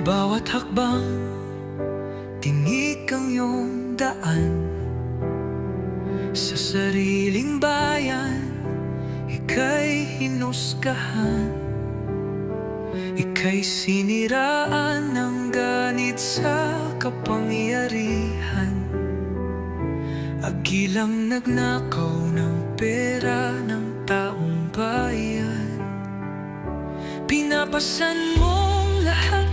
bawat hakbang, tinik ang iyong daan. Sa sariling bayan, ika'y hinusgahan. Ika'y siniraan ng ganit sa kapangyarihan. Agilang nagnakaw ng pera ng taong bayan. Pinapasan mong lahat